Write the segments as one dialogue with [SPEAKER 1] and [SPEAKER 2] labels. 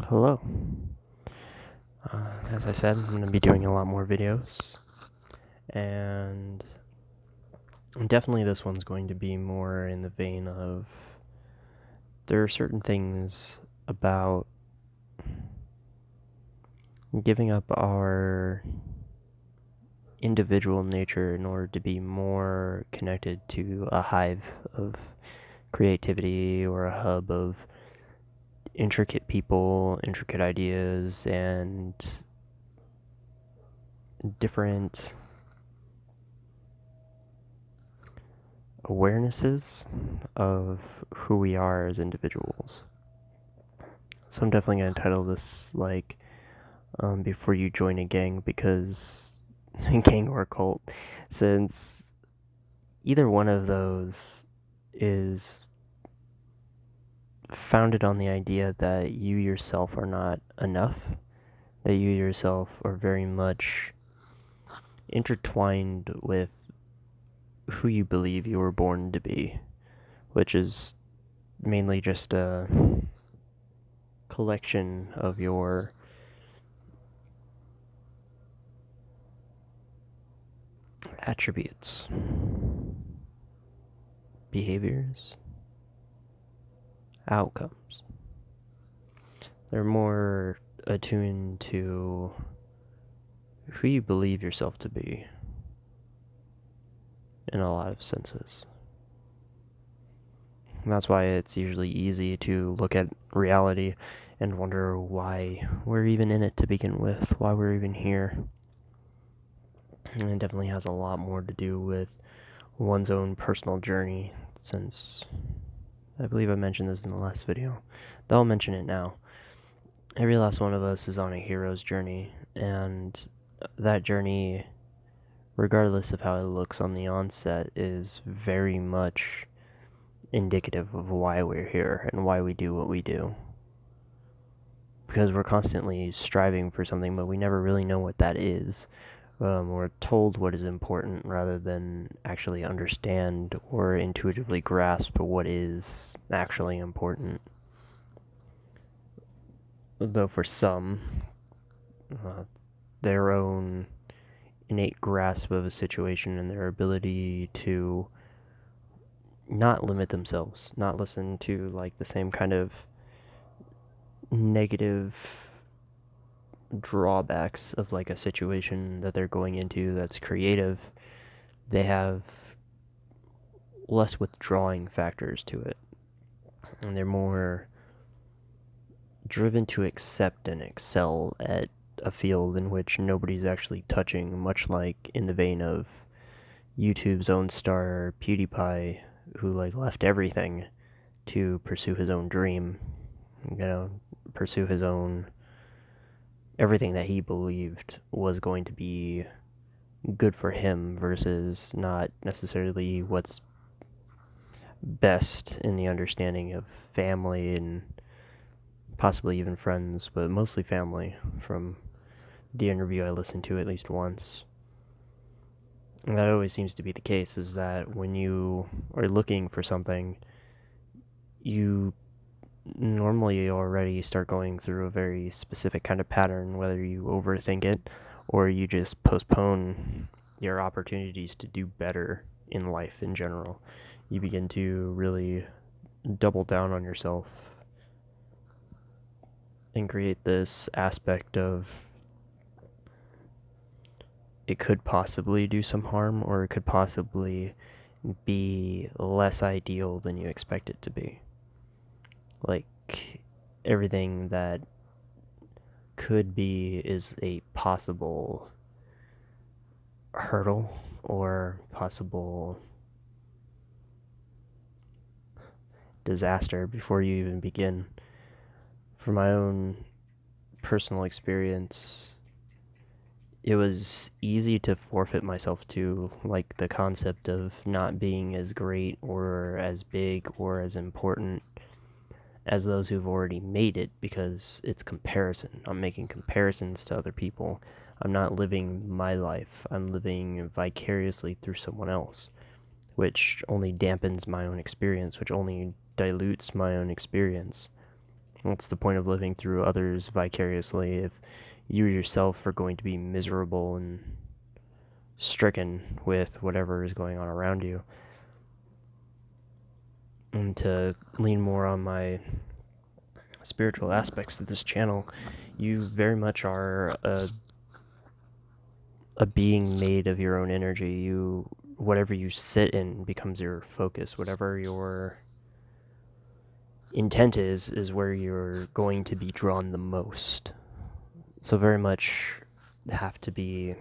[SPEAKER 1] Hello. As I said, I'm going to be doing a lot more videos, and definitely this one's going to be more in the vein of there are certain things about giving up our individual nature in order to be more connected to a hive of creativity or a hub of intricate people, intricate ideas, and different awarenesses of who we are as individuals. So I'm definitely going to title this Before You Join a Gang, because gang or cult, since either one of those is founded on the idea that you yourself are not enough, that you yourself are very much intertwined with who you believe you were born to be, which is mainly just a collection of your attributes, behaviors, outcomes. They're more attuned to who you believe yourself to be in a lot of senses. And that's why it's usually easy to look at reality and wonder why we're even in it to begin with, why we're even here. And it definitely has a lot more to do with one's own personal journey, since I believe I mentioned this in the last video, though I'll mention it now. Every last one of us is on a hero's journey, and that journey, regardless of how it looks on the onset, is very much indicative of why we're here and why we do what we do. Because we're constantly striving for something, but we never really know what that is. We're told what is important rather than actually understand or intuitively grasp what is actually important. Though for some, their own innate grasp of a situation and their ability to not limit themselves, not listen to like the same kind of negative drawbacks of like a situation that they're going into that's creative. They have less withdrawing factors to it, and they're more driven to accept and excel at a field in which nobody's actually touching, much like in the vein of YouTube's own star PewDiePie, who like left everything to pursue his own dream, pursue his own everything that he believed was going to be good for him versus not necessarily what's best in the understanding of family and possibly even friends, but mostly family from the interview I listened to at least once. And that always seems to be the case, is that when you are looking for something, you normally already start going through a very specific kind of pattern, whether you overthink it or you just postpone your opportunities to do better in life in general. You begin to really double down on yourself and create this aspect of it could possibly do some harm, or it could possibly be less ideal than you expect it to be. Like, everything that could be is a possible hurdle or possible disaster before you even begin. From my own personal experience, it was easy to forfeit myself to like the concept of not being as great or as big or as important as those who've already made it, because it's comparison. I'm making comparisons to other people. I'm not living my life. I'm living vicariously through someone else, which only dampens my own experience, which only dilutes my own experience. What's the point of living through others vicariously if you yourself are going to be miserable and stricken with whatever is going on around you? And to lean more on my spiritual aspects of this channel, you very much are a being made of your own energy. Whatever you sit in becomes your focus. Whatever your intent is where you're going to be drawn the most. So very much have to be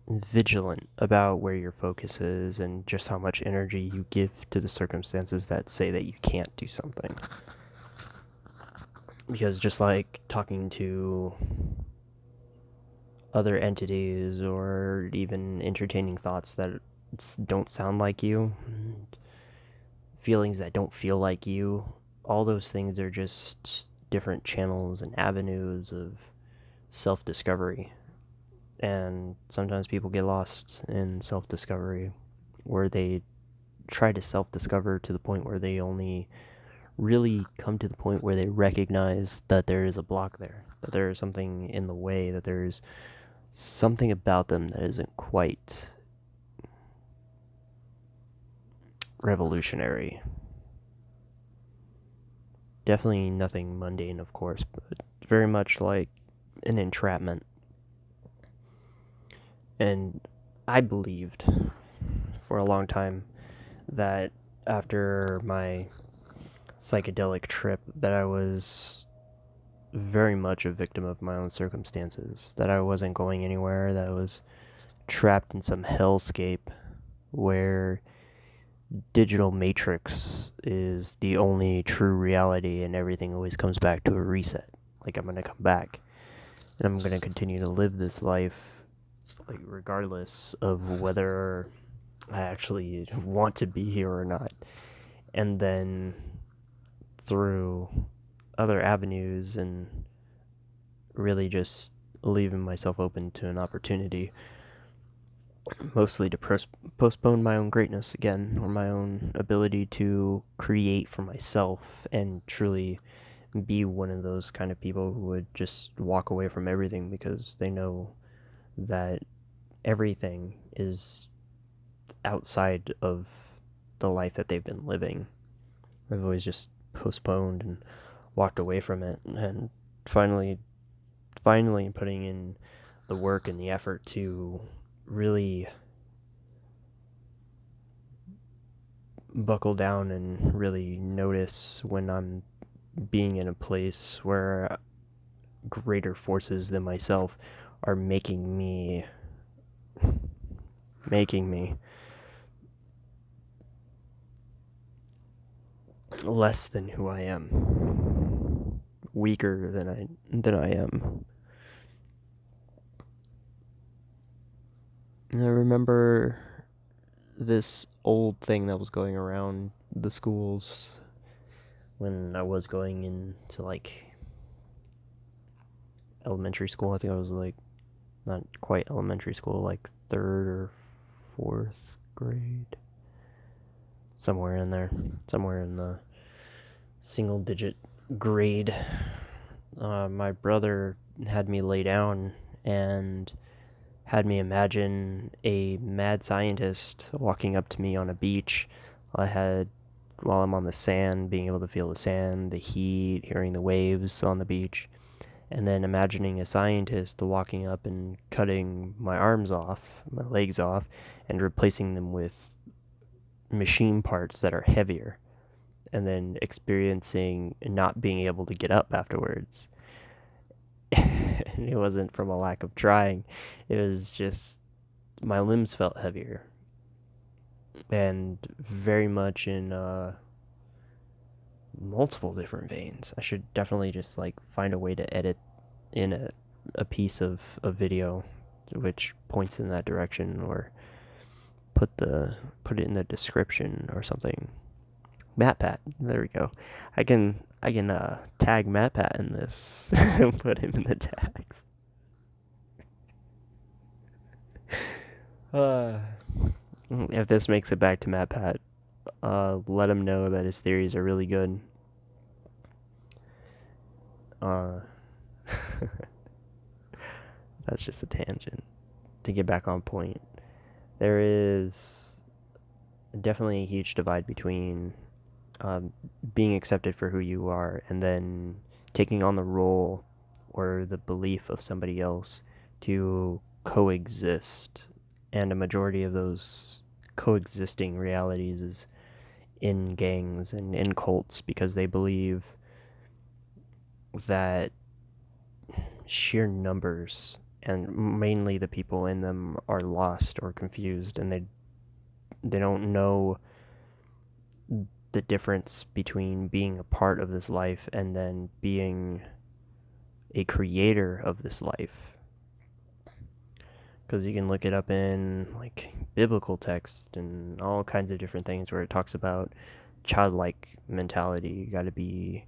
[SPEAKER 1] vigilant about where your focus is and just how much energy you give to the circumstances that say that you can't do something. Because just like talking to other entities or even entertaining thoughts that don't sound like you, feelings that don't feel like you, all those things are just different channels and avenues of self-discovery. And sometimes people get lost in self-discovery, where they try to self-discover to the point where they only really come to the point where they recognize that there is a block there, that there is something in the way, that there's something about them that isn't quite revolutionary. Definitely nothing mundane, of course, but very much like an entrapment. And I believed for a long time that after my psychedelic trip that I was very much a victim of my own circumstances, that I wasn't going anywhere, that I was trapped in some hellscape where digital matrix is the only true reality and everything always comes back to a reset. Like, I'm gonna come back and I'm gonna continue to live this life, like, regardless of whether I actually want to be here or not. And then through other avenues and really just leaving myself open to an opportunity, mostly to postpone my own greatness again, or my own ability to create for myself and truly be one of those kind of people who would just walk away from everything because they know that everything is outside of the life that they've been living. I've always just postponed and walked away from it, and finally putting in the work and the effort to really buckle down and really notice when I'm being in a place where greater forces than myself are making me less than who I am, weaker than I am. And I remember this old thing that was going around the schools when I was going into like elementary school. I think I was like not quite elementary school, like 3rd or 4th grade, somewhere in there, somewhere in the single digit grade. My brother had me lay down and had me imagine a mad scientist walking up to me on a beach. While I'm on the sand, being able to feel the sand, the heat, hearing the waves on the beach, and then imagining a scientist walking up and cutting my arms off, my legs off, and replacing them with machine parts that are heavier, and then experiencing not being able to get up afterwards. And it wasn't from a lack of trying, it was just my limbs felt heavier, and very much in multiple different veins. I should definitely just like find a way to edit in a piece of a video which points in that direction, or put it in the description or something. MatPat, there we go. I can tag MatPat in this and put him in the tags. If this makes it back to MatPat, let him know that his theories are really good. Uh, that's just a tangent. To get back on point, there is definitely a huge divide between um, being accepted for who you are and then taking on the role or the belief of somebody else to coexist. And a majority of those coexisting realities is in gangs and in cults because they believe that sheer numbers and mainly the people in them are lost or confused, and they don't know the difference between being a part of this life and then being a creator of this life. Because you can look it up in like biblical text and all kinds of different things where it talks about childlike mentality. You gotta be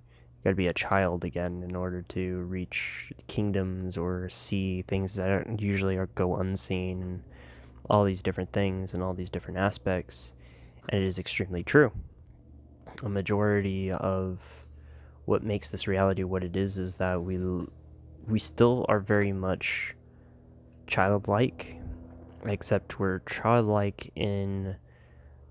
[SPEAKER 1] a child again in order to reach kingdoms or see things that usually go unseen. All these different things and all these different aspects, and it is extremely true. A majority of what makes this reality what it is that we still are very much childlike, except we're childlike in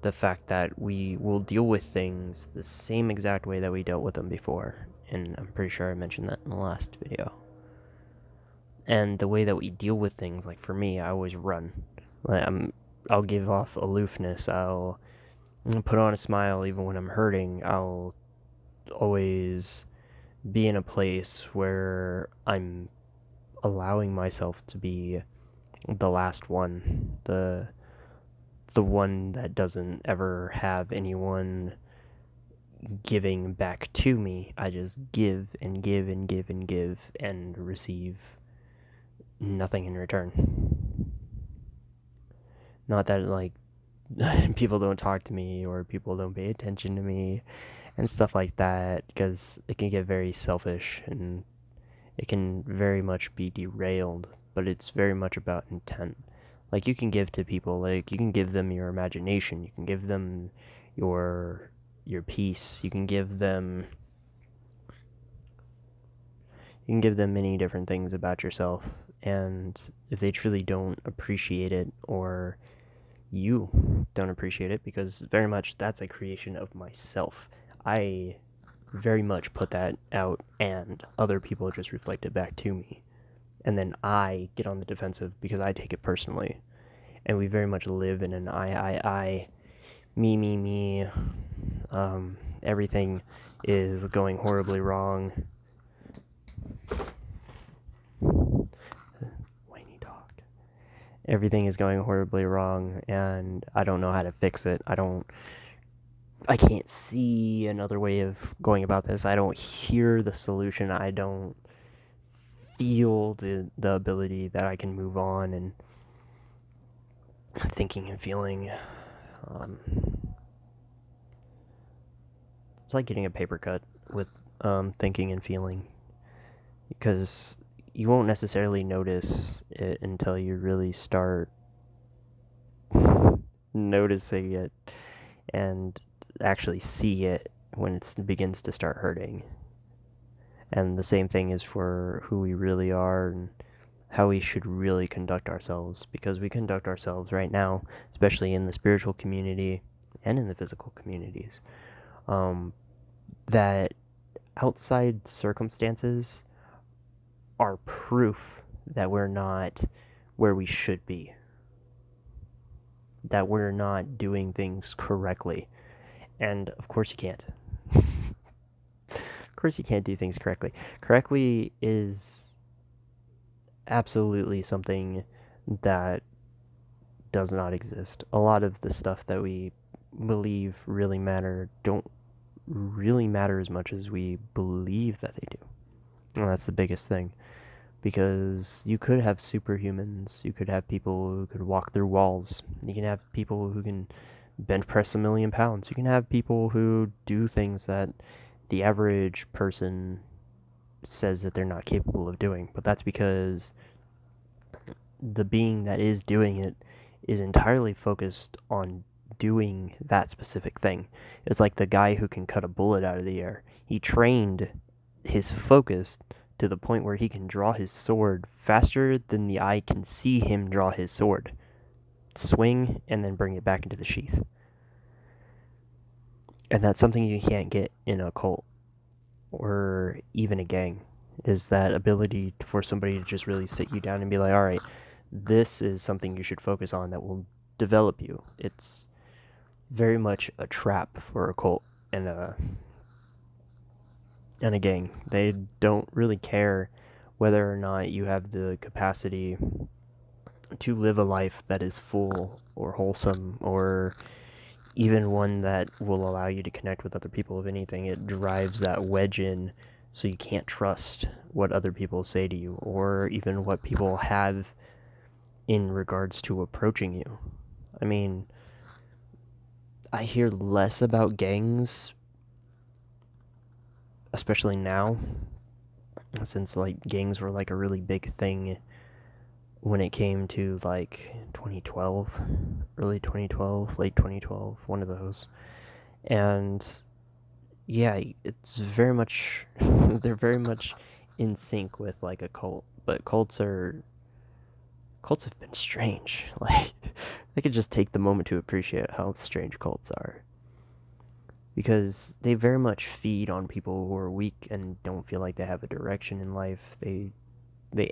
[SPEAKER 1] the fact that we will deal with things the same exact way that we dealt with them before. And I'm pretty sure I mentioned that in the last video. And the way that we deal with things, like for me, I always run. Like I'll give off aloofness. I'll put on a smile even when I'm hurting. I'll always be in a place where I'm allowing myself to be the last one, the one that doesn't ever have anyone giving back to me. I just give and give and give and give and receive nothing in return. Not that like people don't talk to me or people don't pay attention to me and stuff like that, because it can get very selfish and it can very much be derailed, but it's very much about intent. Like you can give to people, like you can give them your imagination, you can give them your peace, you can give them many different things about yourself, and if they truly don't appreciate it, or you don't appreciate it, because very much that's a creation of myself. I very much put that out and other people just reflect it back to me. And then I get on the defensive because I take it personally. And we very much live in an I, me. Everything is going horribly wrong. Whiny dog. Everything is going horribly wrong, and I don't know how to fix it. I can't see another way of going about this. I don't hear the solution. I don't feel the ability that I can move on and thinking and feeling. It's like getting a paper cut with thinking and feeling, because you won't necessarily notice it until you really start noticing it and actually see it when it begins to start hurting. And the same thing is for who we really are and how we should really conduct ourselves, because we conduct ourselves right now, especially in the spiritual community and in the physical communities, that outside circumstances are proof that we're not where we should be, that we're not doing things correctly. And of course you can't. Of course you can't do things correctly. Correctly is absolutely something that does not exist. A lot of the stuff that we believe really matter don't really matter as much as we believe that they do. And that's the biggest thing. Because you could have superhumans, you could have people who could walk through walls, you can have people who can bench press 1,000,000 pounds, you can have people who do things that the average person says that they're not capable of doing. But that's because the being that is doing it is entirely focused on doing that specific thing. It's like the guy who can cut a bullet out of the air. He trained his focus to the point where he can draw his sword faster than the eye can see him draw his sword, swing, and then bring it back into the sheath. And that's something you can't get in a cult or even a gang, is that ability for somebody to just really sit you down and be like, all right, this is something you should focus on that will develop you. It's very much a trap for a cult and a gang. They don't really care whether or not you have the capacity to live a life that is full or wholesome or even one that will allow you to connect with other people. If anything, it drives that wedge in so you can't trust what other people say to you or even what people have in regards to approaching you. I mean, I hear less about gangs, especially now, since like gangs were like a really big thing when it came to like 2012, early 2012, late 2012, one of those. And yeah, it's very much they're very much in sync with like a cult. But cults have been strange. Like I could just take the moment to appreciate how strange cults are. Because they very much feed on people who are weak and don't feel like they have a direction in life. They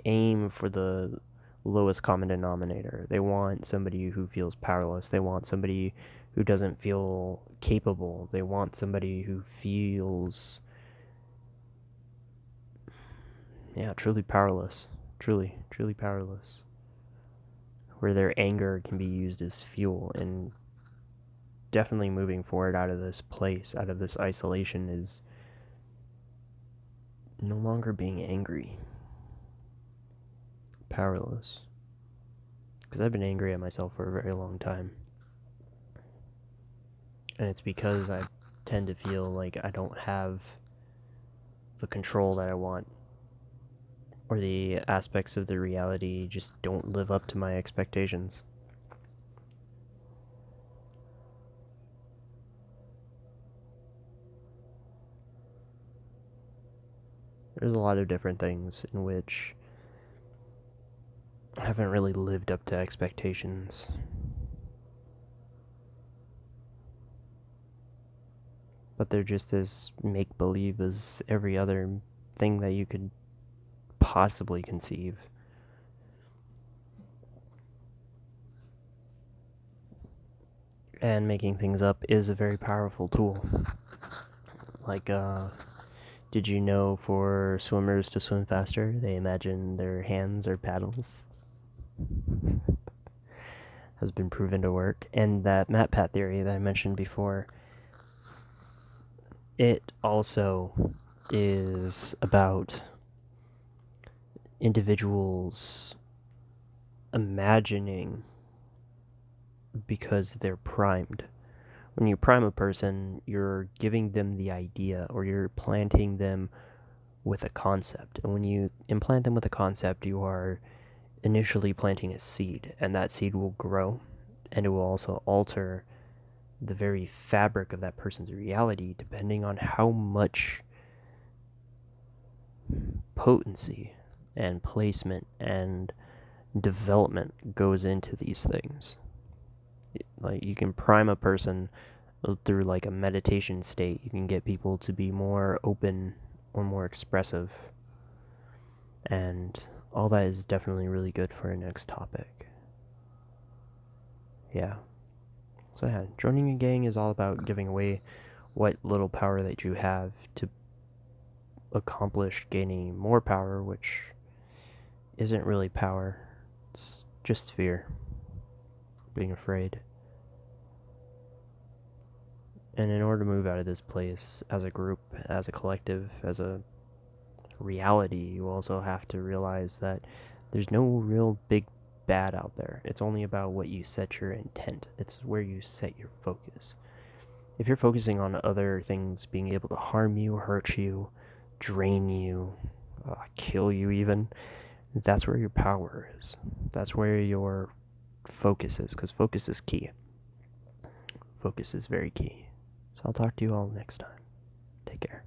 [SPEAKER 1] aim for the lowest common denominator. They want somebody who feels powerless. They want somebody who doesn't feel capable. They want somebody who feels, yeah, truly powerless. Truly powerless. Where their anger can be used as fuel. And definitely moving forward out of this place, out of this isolation, is no longer being angry. Powerless. Because I've been angry at myself for a very long time. And it's because I tend to feel like I don't have the control that I want, or the aspects of the reality just don't live up to my expectations. There's a lot of different things in which I haven't really lived up to expectations. But they're just as make-believe as every other thing that you could possibly conceive. And making things up is a very powerful tool. Like, did you know for swimmers to swim faster, they imagine their hands are paddles? Has been proven to work. And that MatPat theory that I mentioned before, it also is about individuals imagining because they're primed. When you prime a person, you're giving them the idea, or you're planting them with a concept. And when you implant them with a concept, you are initially planting a seed, and that seed will grow, and it will also alter the very fabric of that person's reality depending on how much potency and placement and development goes into these things. Like you can prime a person through like a meditation state. You can get people to be more open or more expressive, and all that is definitely really good for our next topic. Yeah. So yeah, joining a gang is all about giving away what little power that you have to accomplish gaining more power, which isn't really power. It's just fear. Being afraid. And in order to move out of this place as a group, as a collective, as a reality, you also have to realize that there's no real big bad out there. It's only about what you set your intent. It's where you set your focus. If you're focusing on other things being able to harm you, hurt you, drain you, kill you even, that's where your power is. That's where your focus is, because focus is key. Focus is very key. So I'll talk to you all next time. Take care.